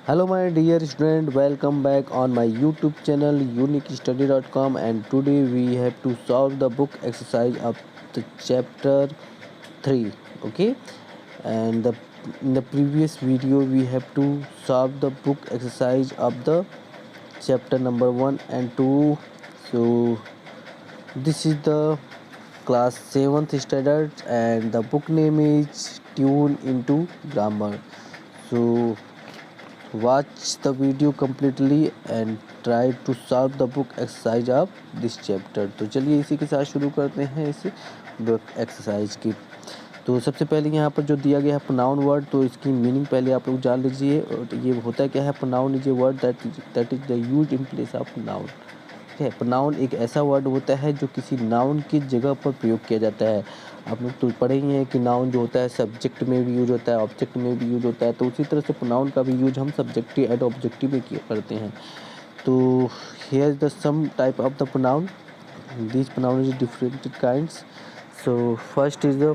Hello my dear student, welcome back on my YouTube channel uniquestudy.com, and today we have to solve the book exercise of the chapter 3. Okay, and in the previous video we have to solve the book exercise of the chapter number 1 and 2. So this is the class 7th standard and the book name is Tune into Grammar. So watch the video completely and try to solve the book exercise of this chapter. तो चलिए इसी के साथ शुरू करते हैं इस book exercise की। तो सबसे पहले यहाँ पर जो दिया गया है प्रोनाउन वर्ड, तो इसकी मीनिंग पहले आप लोग जान लीजिए। और ये होता क्या है, pronoun is a word that is the use in place of noun. ठीक है, प्रोनाउन एक ऐसा वर्ड होता है जो किसी नाउन की जगह पर प्रयोग किया जाता है। आप लोग तो पढ़े ही हैं कि नाउन जो होता है सब्जेक्ट में भी यूज होता है, ऑब्जेक्ट में भी यूज होता है, तो उसी तरह से प्रोनाउन का भी यूज हम सब्जेक्टिव एंड ऑब्जेक्टिव में करते हैं। तो here is the some type of the pronoun, this pronoun is different kinds. So first is the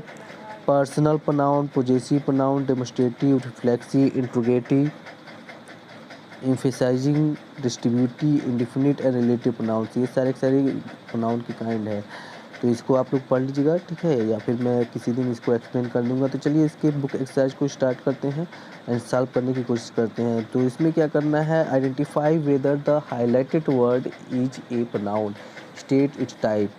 personal pronoun, possessive pronoun, demonstrative, reflexive, interrogative, emphasizing, distributive, indefinite and relative pronouns. ये सारे pronoun की kind है। तो इसको आप लोग पढ़ लीजिएगा, ठीक है, या फिर मैं किसी दिन इसको एक्सप्लेन कर दूंगा। तो चलिए इसके बुक एक्सरसाइज को स्टार्ट करते हैं एंड सॉल्व करने की कोशिश करते हैं। तो इसमें क्या करना है, identify whether the highlighted word is a pronoun, state it's type.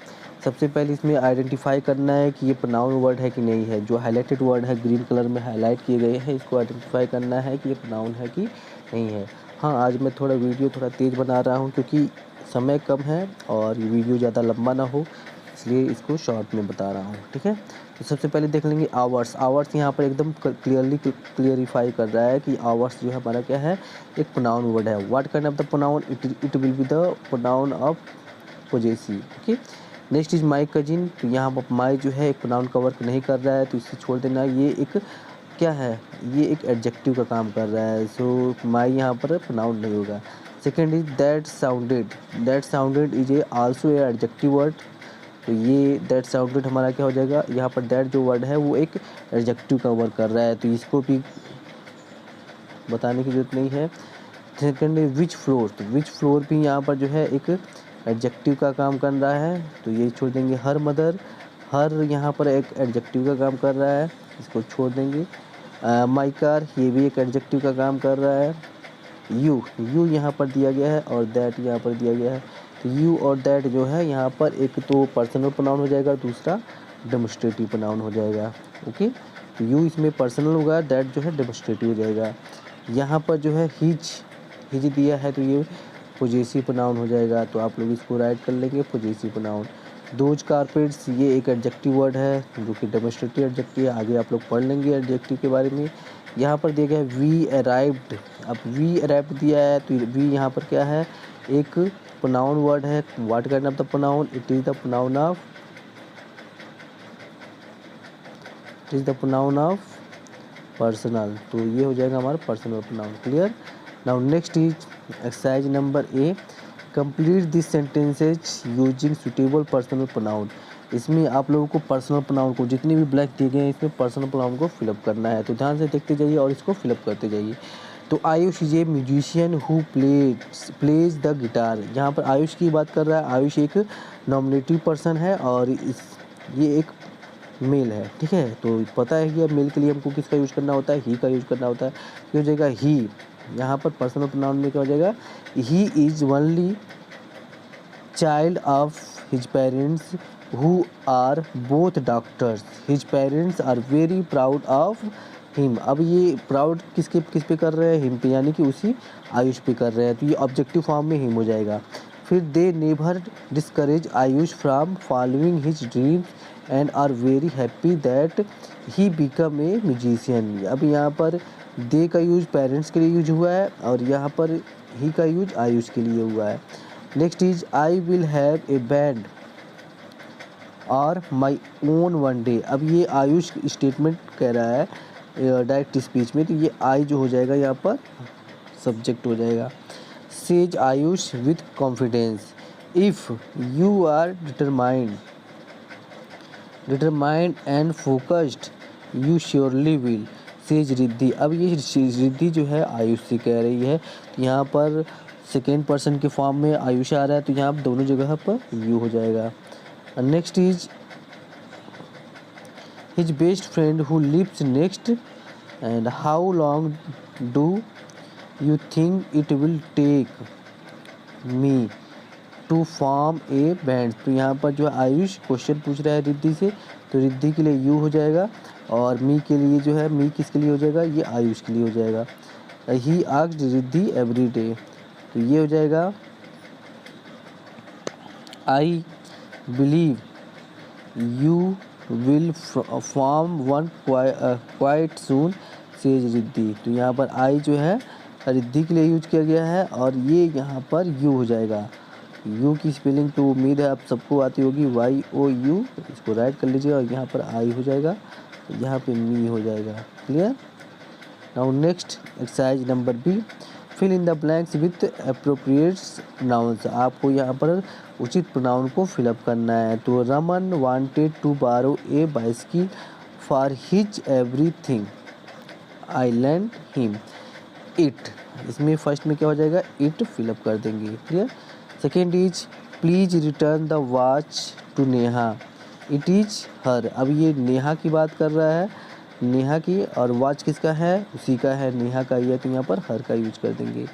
सबसे पहले इसमें आइडेंटिफाई करना है कि ये प्रोनाउन वर्ड है कि नहीं है। जो हाईलाइटेड वर्ड है ग्रीन कलर में हाईलाइट किए गए हैं, इसको आइडेंटिफाई करना है कि ये प्रोनाउन है कि नहीं है। हाँ, आज मैं वीडियो थोड़ा तेज़ बना रहा हूँ क्योंकि समय कम है और ये वीडियो ज़्यादा लंबा ना हो, इसलिए इसको शॉर्ट में बता रहा हूँ। ठीक है, तो सबसे पहले देख लेंगे आवर्स। आवर्स यहाँ पर एकदम क्लियरिफाई कर रहा है कि आवर्स जो है हमारा क्या है, एक प्रोनाउन वर्ड है। What kind of the pronoun, it will be the pronoun of possessive. Okay, next is my cousin. तो यहाँ पर माई जो है एक प्रोनाउन का वर्क नहीं कर रहा है, तो इसे छोड़ देना। ये एक क्या है, ये एक एडजेक्टिव का काम कर रहा है। सो माई यहाँ पर प्रोनाउन नहीं होगा। Second is that sounded. That sounded is a also a adjective word. तो ये दैट साउंडेड हमारा क्या हो जाएगा, यहाँ पर दैट जो वर्ड है वो एक एडजेक्टिव का वर्क कर रहा है, तो इसको भी बताने की जरूरत नहीं है। Second is which floor. तो विच फ्लोर भी यहाँ पर जो है एक एडजेक्टिव का काम कर रहा है, तो ये छोड़ देंगे। हर मदर, हर यहाँ पर एक एडजेक्टिव का काम कर रहा है, इसको छोड़ देंगे। माई कार, ये भी एक एडजेक्टिव का काम कर रहा है। यू यहाँ पर दिया गया है और दैट यहाँ पर दिया गया है। तो यू और दैट जो है यहाँ पर एक तो पर्सनल प्रोनाउन हो जाएगा, दूसरा डेमोस्ट्रेटिव प्रोनाउन हो जाएगा। ओके, तो यू इसमें पर्सनल होगा, दैट जो है डेमोस्ट्रेटिव हो जाएगा। यहाँ पर जो है हिज दिया है, तो ये पोजेसिव प्रोनाउन हो जाएगा। तो आप लोग इसको राइट कर लेंगे, पोजेसिव प्रोनाउन। दोज कारपेट्स, ये एक एडजेक्टिव वर्ड है जो कि डेमोस्ट्रेटिव एडजेक्टिव है। आगे आप लोग पढ़ लेंगे एडजेक्टिव के बारे में। यहाँ पर दिया गया है वी अराइव्ड। अब वी अराइव्ड दिया है, तो वी यहाँ पर क्या है, एक प्रोनाउन वर्ड है। What kind of the pronoun, it is the pronoun of personal. तो ये हो जाएगा हमारा personal pronoun. Clear. Now next is exercise number A, complete this sentences using suitable personal pronoun. इसमें आप लोगों को पर्सनल प्रोनाउन को, जितने भी ब्लैंक दिए गए हैं इसमें पर्सनल प्रोनाउन को फिलअप करना है। तो ध्यान से देखते जाइए और इसको फिलअप करते जाइए। तो Ayush is a musician who plays the guitar. यहाँ पर आयुष की बात कर रहा है। आयुष एक नॉमिनेटिव पर्सन है और ये एक मेल है। ठीक है, तो पता है कि अब मेल के लिए हमको किसका यूज करना होता है, ही का यूज करना होता है। ये हो जाएगा ही। यहाँ पर पर्सनल प्रोनाउन में क्या हो जाएगा, he is only child of his parents who are both doctors. His parents are very proud of him. अब ये प्राउड किस पे कर रहे हैं, हिम पे, यानी कि उसी आयुष पे कर रहे हैं, तो ये ऑब्जेक्टिव फॉर्म में हिम हो जाएगा। फिर they never discourage Ayush from following his dreams and are very happy that he become a musician. अब यहाँ पर दे का यूज पेरेंट्स के लिए यूज हुआ है और यहाँ पर ही का यूज आयुष के लिए हुआ है। Next is I will have A band और माई ओन वन डे। अब ये आयुष स्टेटमेंट कह रहा है डायरेक्ट स्पीच में, तो ये आई जो हो जाएगा यहाँ पर सब्जेक्ट हो जाएगा। Says Ayush with confidence, if you are determined and focused you surely will says Riddhi. अब ये रिद्धि जो है आयुष से कह रही है, तो यहाँ पर सेकेंड पर्सन के फॉर्म में आयुष आ रहा है, तो यहाँ पर दोनों जगह पर यू हो जाएगा। Next is his best friend who lives next and how long do you think it will take me to form a band. तो यहाँ पर जो है आयुष क्वेश्चन पूछ रहा है रिद्धि से, तो रिद्धि के लिए यू हो जाएगा, और मी के लिए जो है मी किसके लिए हो जाएगा, ये आयुष के लिए हो जाएगा। He asked Riddhi every day, तो ये हो जाएगा I believe you will form one quite soon says Riddhi. तो यहाँ पर आई जो है रिद्धि के लिए यूज किया गया है, और ये यहाँ पर यू हो जाएगा। यू की स्पेलिंग तो उम्मीद है आप सबको आती होगी, YOU, इसको राइट कर लीजिए, और यहाँ पर आई हो जाएगा, यहाँ पे मी हो जाएगा। Clear. Now next exercise number B, fill in the blanks with appropriate pronouns. आपको यहाँ पर उचित प्रोनाउन को फिलअप करना है। तो Raman wanted to borrow a bicycle for his everything, I lent him it. इसमें फर्स्ट में क्या हो जाएगा, इट फिलअप कर देंगे। Clear. Second is please return the watch to Neha, it is her. अब ये नेहा की बात कर रहा है, नेहा की, और वॉच किसका है, उसी का है, नेहा का ही है, तो यहाँ पर हर का यूज कर देंगे।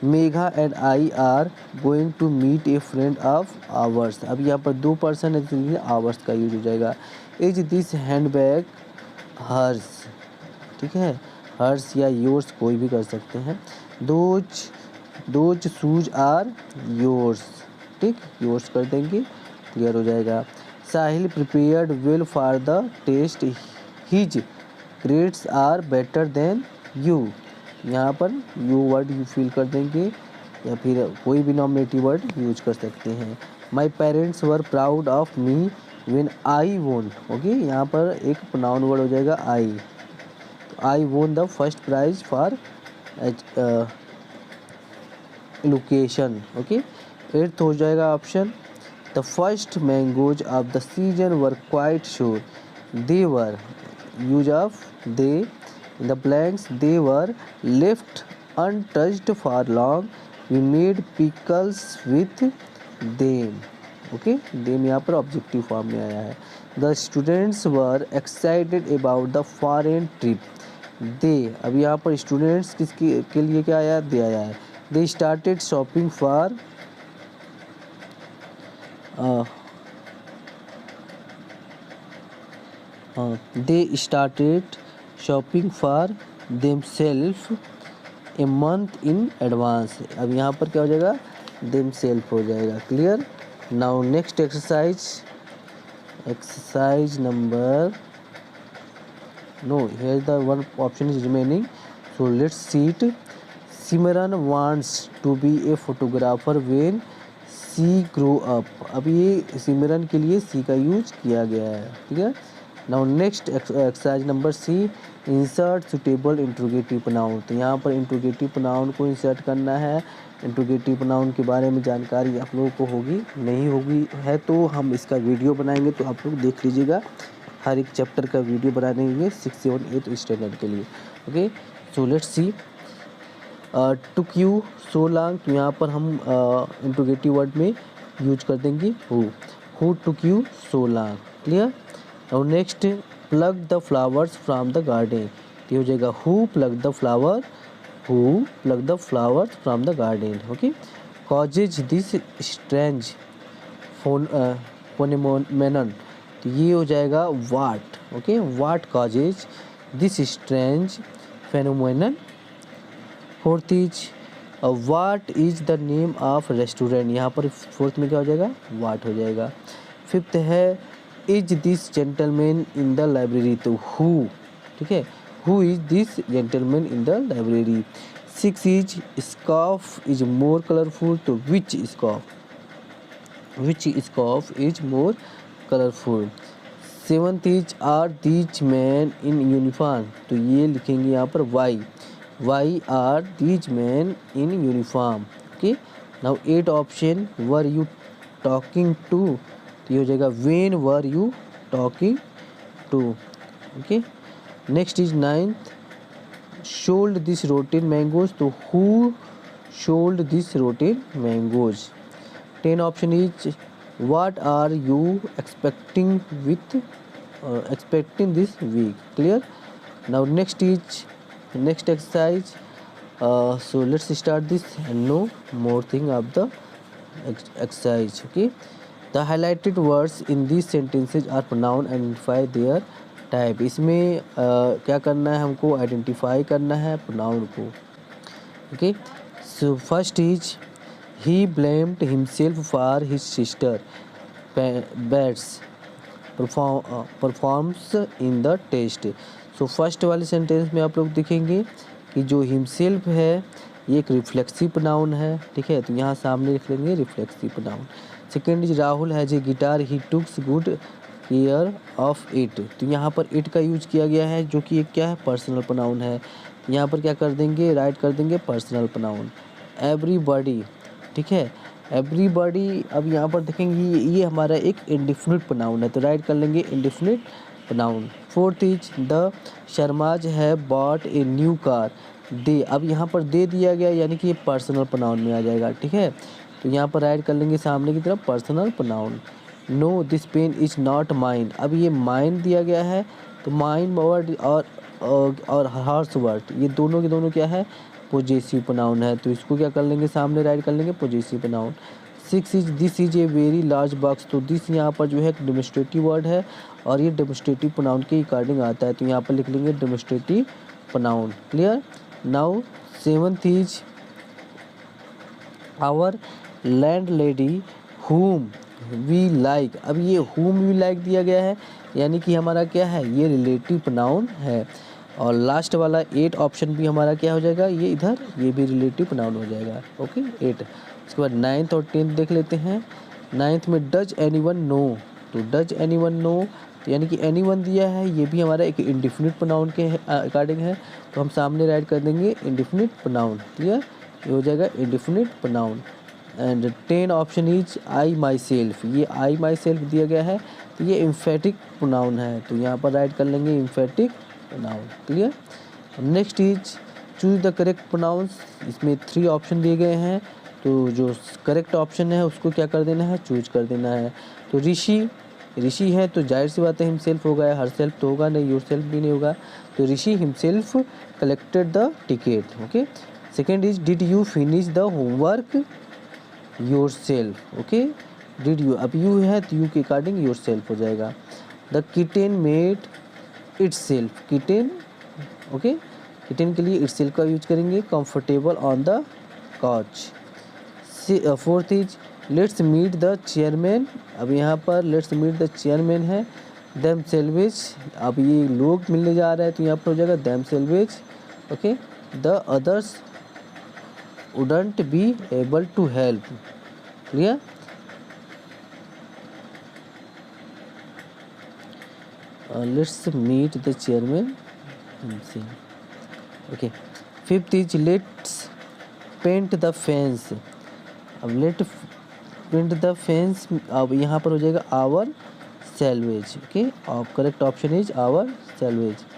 Megha and I are going to meet a friend of ours. अब यहाँ पर दो पर्सन है, इसलिए आवर्स का यूज हो जाएगा। Is this hand bag hers, ठीक है, हर्स या योर्स कोई भी कर सकते हैं। दोज शूज आर योर्स, ठीक, योर्स कर देंगे, क्लियर हो जाएगा। Sahil prepared well for the test, his grades are better than you. यहाँ पर यू वर्ड यू फील कर देंगे, या फिर कोई भी नॉमिनेटिव वर्ड यूज कर सकते हैं। My parents were proud of me when I वोन, ओके, यहाँ पर एक प्रोनाउन वर्ड हो जाएगा आई, तो I won the first prize for location, okay. Eighth हो जाएगा option, the first mangoes of the season were quite sure, they were, use of they in the blanks, they were left untouched for long, we made pickles with them, okay. Them यहाँ पर objective form में आया है। The students were excited about the foreign trip, they, अब यहाँ पर students किसके के लिए क्या आया, दे आया है। They started shopping for they started shopping for themselves a month in advance. अब यहाँ पर क्या हो जाएगा, देमसेल्फ हो जाएगा। Clear. Now next exercise number, no, here the one option is remaining, so let's see it. Simran wants to be a photographer when she grow up. अब ये सिमरन के लिए सी का यूज किया गया है, ठीक है। Now next exercise number C, insert suitable interrogative pronoun. तो यहाँ पर इंट्रोगेटिव प्रोनाउन को इंसर्ट करना है। इंट्रोगेटिव प्रोनाउन के बारे में जानकारी आप लोगों को होगी, नहीं होगी है तो हम इसका वीडियो बनाएंगे, तो आप लोग देख लीजिएगा। हर एक चैप्टर का वीडियो बना देंगे 6, 7, 8 स्टैंडर्ड के लिए, okay. So let's see, took you so long, तो यहाँ पर हम इंट्रोगेटिव वर्ड में यूज कर देंगे who took you so long. Clear. और next, plug the flowers from the garden, तो हो जाएगा who plug the flowers from the garden, okay. Causes this strange phenomenon, तो ये हो जाएगा what, okay, what causes this strange phenomenon. Fourth is what is the name of restaurant, यहाँ पर fourth में क्या हो जाएगा, वाट हो जाएगा। फिफ्थ है, is this gentleman in the library, तो हु, ठीक है, who is this gentleman in the library. Six is scarf is more colourful, तो which scarf is more colourful. Seventh is are these man in uniform, तो ये लिखेंगे यहाँ पर why are these man in uniform, okay. Now 8 option, were you talking to, तो ये हो जाएगा when were you talking to, okay. Next is 9th, sold this rotten mangoes, तो who sold this rotten mangoes. 10 option is what are you expecting this week. Clear? Now next exercise. So let's start this and know more thing of the exercise. Okay, the highlighted words in these sentences are pronoun. Identify their type. इसमें क्या करना है, हमको identify करना है pronoun को. Okay, so first is he blamed himself for his sister Beth's performs in the test. So first वाले sentence में आप लोग देखेंगे कि जो हिमसेल्फ है ये एक रिफ्लेक्सिव प्रोनाउन है. ठीक है, तो यहाँ सामने लिख लेंगे reflexive pronoun. Second is Rahul has a guitar, he takes good care of it. तो यहाँ पर इट का यूज किया गया है जो कि एक क्या है, पर्सनल प्रोनाउन है. यहाँ पर क्या कर देंगे, राइट कर देंगे पर्सनल प्रोनाउन. एवरीबॉडी, ठीक है, एवरीबॉडी. अब यहाँ पर देखेंगे ये हमारा एक इंडेफिनिट प्रोनाउन है, तो राइट कर लेंगे indefinite pronoun. Fourth is the Sharma's है बॉट ए न्यू कार. दे, अब यहाँ पर दे दिया गया यानी कि ये पर्सनल प्रोनाउन में आ जाएगा. ठीक है, तो यहाँ पर राइट कर लेंगे सामने की तरफ personal pronoun. No this pen is not mine. अब ये माइन दिया गया है तो माइन वर्ड और हर्स वर्ड ये दोनों के दोनों क्या है, पोजेसिव प्रोनाउन है, तो इसको क्या कर लेंगे, सामने राइट कर लेंगे possessive pronoun. 6 is this is a very large box. तो दिस यहाँ पर जो है डेमोस्ट्रेटिव वर्ड है और ये डेमोस्ट्रेटिव प्रोनाउन के अकॉर्डिंग आता है, तो यहाँ पर लिख लेंगे demonstrative pronoun. Clear? Now 7th is our landlady whom we like. अब ये whom we like दिया गया है यानी कि हमारा क्या है, ये रिलेटिव प्रोनाउन है. और लास्ट वाला 8 ऑप्शन भी हमारा क्या हो जाएगा, ये इधर ये भी रिलेटिव प्रोनाउन हो जाएगा. ओके 8. इसके बाद 9th और 10th देख लेते हैं. 9th में डज एनीवन नो. तो डज एनीवन नो यानी कि एनीवन दिया है, ये भी हमारा एक इंडेफिनिट प्रोनाउन के अकॉर्डिंग है, तो हम सामने राइट कर देंगे इंडेफिनिट प्रोनाउन. क्लियर? ये हो जाएगा indefinite pronoun. And 10 option is I my self. ये आई माई सेल्फ दिया गया है तो ये इम्फेटिक प्रोनाउन है, तो यहाँ पर राइट कर लेंगे emphatic pronoun. Clear? Next is choose the correct pronouns. इसमें 3 ऑप्शन दिए गए हैं, तो जो करेक्ट ऑप्शन है उसको क्या कर देना है, चूज कर देना है. तो ऋषि है तो जाहिर सी बात है हिमसेल्फ होगा, हर सेल्फ तो होगा नहीं, योर सेल्फ भी नहीं होगा, तो Rishi himself collected the ticket. Okay. Second is did you finish the homework yourself. Okay, did you, अब यू है तो यू के अकॉर्डिंग योर सेल्फ हो जाएगा. The kitten made itself. Kitten, okay, kitten के लिए इट्स सेल्फ का use करेंगे. Comfortable on the couch. 4th is let's meet the chairman. अब यहाँ पर लेट्स मीट द चेयरमैन है. देम सेल्वेज, अब ये लोग मिलने जा रहे हैं तो यहाँ पर हो जाएगा them salvage. Okay. The others wouldn't be able to help. Clear? Let's meet the chairman. Okay. 5th is let's paint the fence. अब let paint the fence, अब यहाँ पर हो जाएगा our salvage. Okay. अब correct option is our salvage.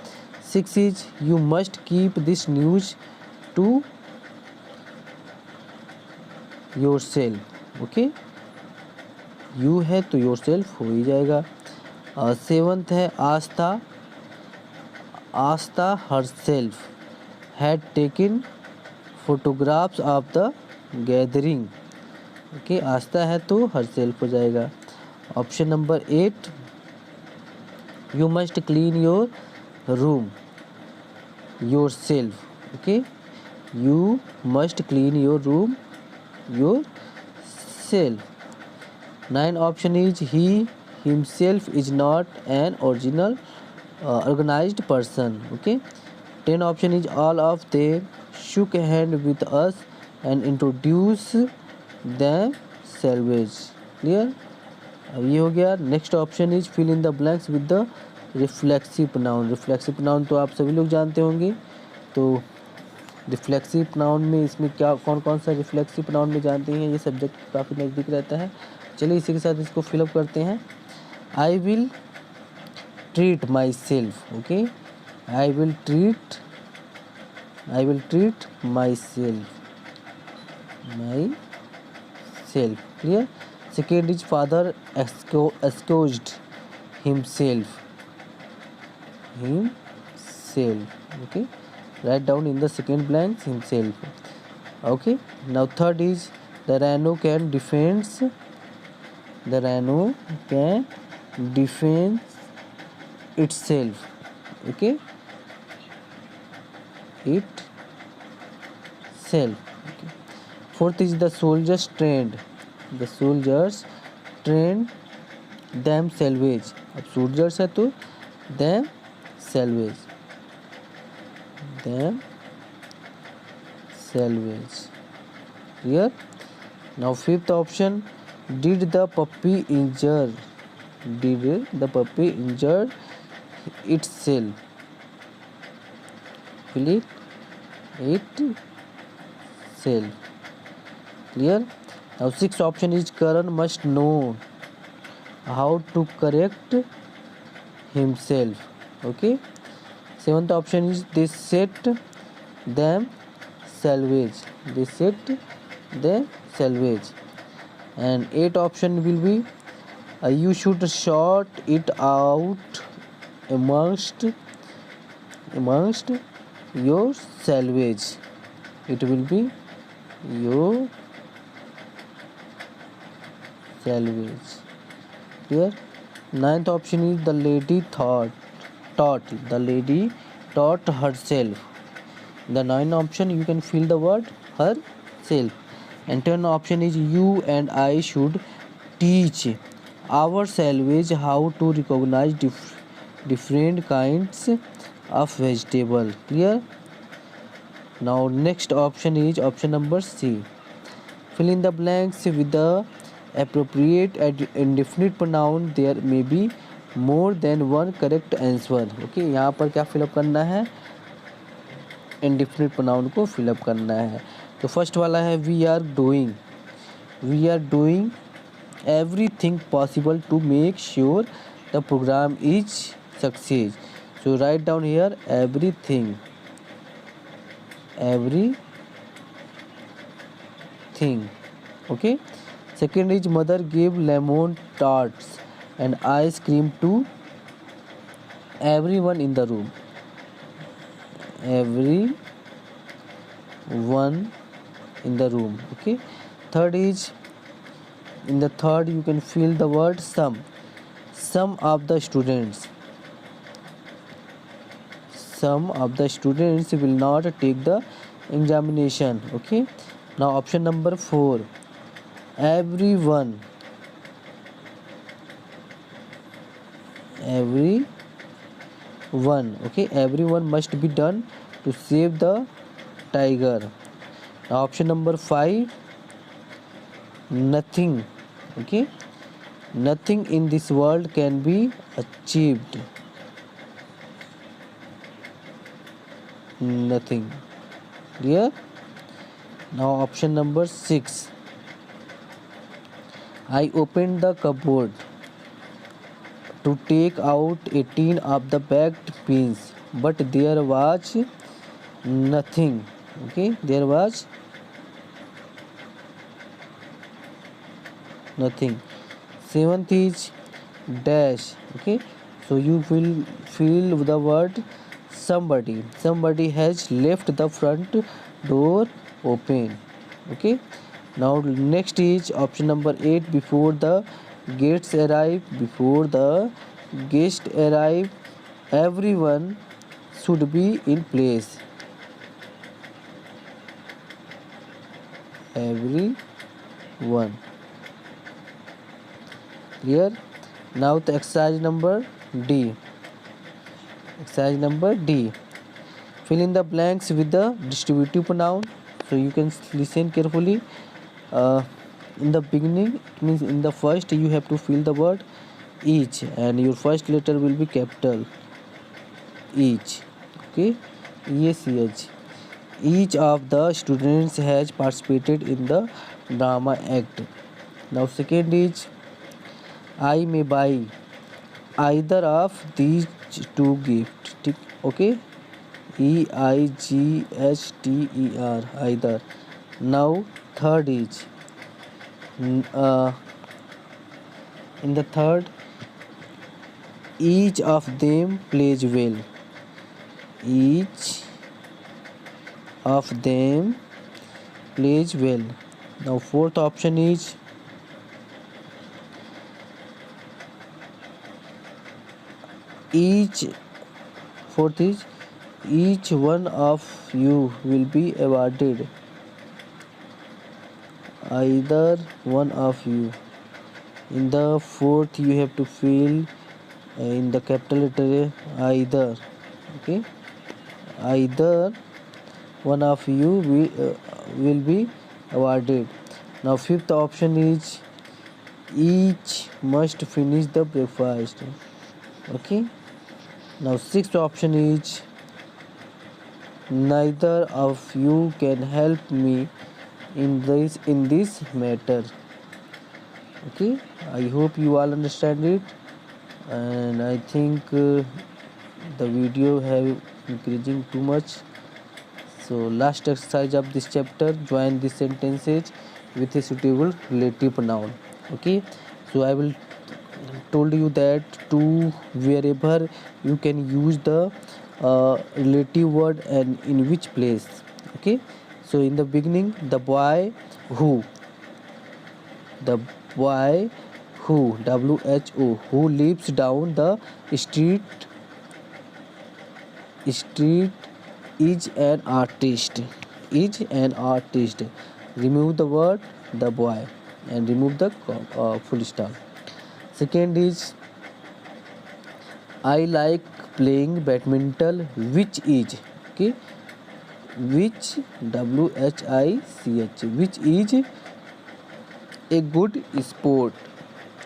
6 is you must keep this news to yourself. Okay, you है तो yourself हो ही जाएगा. 7th है Aastha herself had taken photographs of the gathering. Okay, Aastha है तो herself हो जाएगा. Option number 8 you must clean your room yourself. Okay, you must clean your room yourself. 9 option is he himself is not an original organized person. Okay. 10 option is all of them shook hand with us and introduce themselves. Clear? अब ये हो गया. Next option is fill in the blanks with the reflexive pronoun. Reflexive pronoun तो आप सभी लोग जानते होंगे, तो रिफ्लेक्सिव प्रोनाउन में इसमें क्या कौन कौन सा रिफ्लेक्सिव प्रोनाउन में जानते हैं, ये सब्जेक्ट काफ़ी नज़दीक रहता है. चलिए इसी के साथ इसको फिलअप करते हैं. I will treat my self. Okay, I will treat I will treat myself. Clear. Second is father excused himself. Okay, write down in the second blanks himself. Okay, now third is the rhino can defend itself. Okay, itself. Okay. Fourth is the soldiers trained themselves. अब soldiers है तो themselves. Clear. Now fifth option, did the puppy injure itself? Fill it itself. Clear. Now sixth option is Karan must know how to correct himself. Okay. Seventh option is they set them salvage. And eighth option will be you should sort it out amongst your salvage. It will be your salvage. Clear. Ninth option is the lady taught herself. The ninth option you can fill the word herself. And 10th option is you and I should teach our salvage how to recognize different kinds of vegetable. Clear. Now next option is option number C. Fill in the blanks with the appropriate indefinite pronoun. There may be more than one correct answer. Okay, यहाँ पर क्या fill up करना है, indefinite pronoun को fill up करना है. तो first वाला है we are doing everything possible to make sure the program is success. So write down here everything. Okay. Second is mother gave lemon tarts and ice cream to everyone in the room. Okay. Third is, in the third you can fill the word some of the students will not take the examination. Okay. Now option number 4, everyone okay, everyone must be done to save the tiger. Now option number 5, nothing. Okay, nothing in this world can be achieved. Nothing. Clear. Now option number 6, I opened the cupboard to take out 18 of the baked beans, but there was nothing. Okay, there was nothing. Seventh is dash. Okay, so you will fill the word somebody has left the front door open. Okay. Now next is option number 8, before the guests arrive, everyone should be in place. Everyone. Clear. Now the exercise number D. Fill in the blanks with the distributive pronoun. So you can listen carefully. In the beginning, it means in the first you have to fill the word each, and your first letter will be capital each. Okay, EACH. Each of the students has participated in the drama act. Now second is I may buy either of these two gifts. Okay, EIGHTER, either. Now third is in the third, each of them plays well. Each of them plays well. Now fourth option is fourth is each one of you will be awarded. Either one of you. In the fourth, you have to fill in the capital letter either. Okay, either one of you will be awarded. Now fifth option is each must finish the breakfast. Okay. Now sixth option is neither of you can help me in this matter. Okay, I hope you all understand it, and I think the video have increasing too much. So last exercise of this chapter, join these sentences with a suitable relative noun. Okay, so I will told you that to wherever you can use the relative word and in which place. Okay, so in the beginning, the boy who who lives down the street is an artist. Remove the word the boy and remove the full stop. Second is I like playing badminton, which is, okay, which which is a good sport.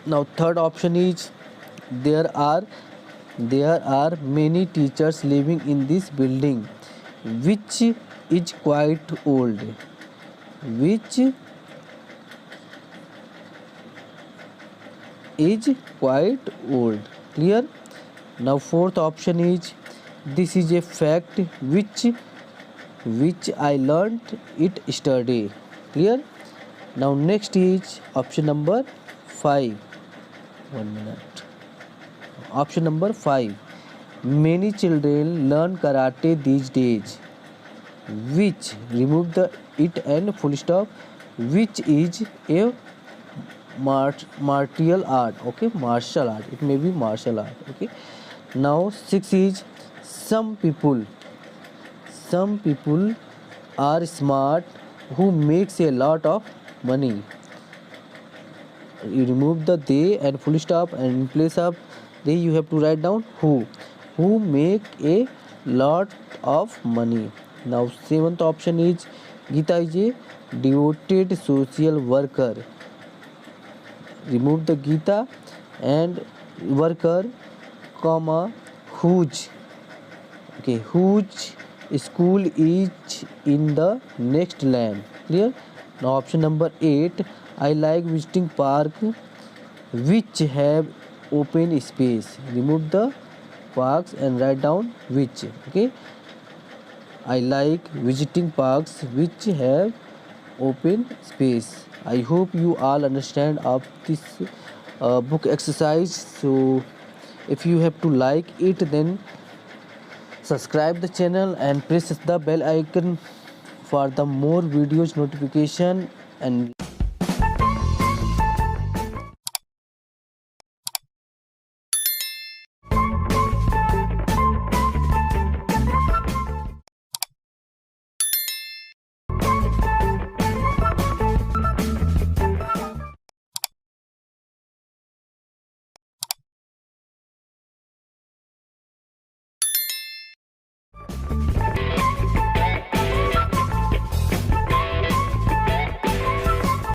Now third option is there are many teachers living in this building, which is quite old. Which is quite old. Clear? Now fourth option is this is a fact which I learnt it yesterday. Clear? Now next is option number 5. 1 minute. Option number 5. Many children learn karate these days. Which, remove the it and full stop, which is a martial art. Okay, martial art. It may be martial art. Okay. Now 6 is some people are smart who makes a lot of money. You remove the they and full stop, and in place of they you have to write down who make a lot of money. Now seventh option is Geeta is a devoted social worker. Remove the Geeta and worker, comma, whose. Okay, whose school is in the next land. Clear? Now option number 8. I like visiting park which have open space. Remove the parks and write down which. Okay. I like visiting parks which have open space. I hope you all understand of this book exercise. So if you have to like it, then subscribe the channel and press the bell icon for the more videos notification, and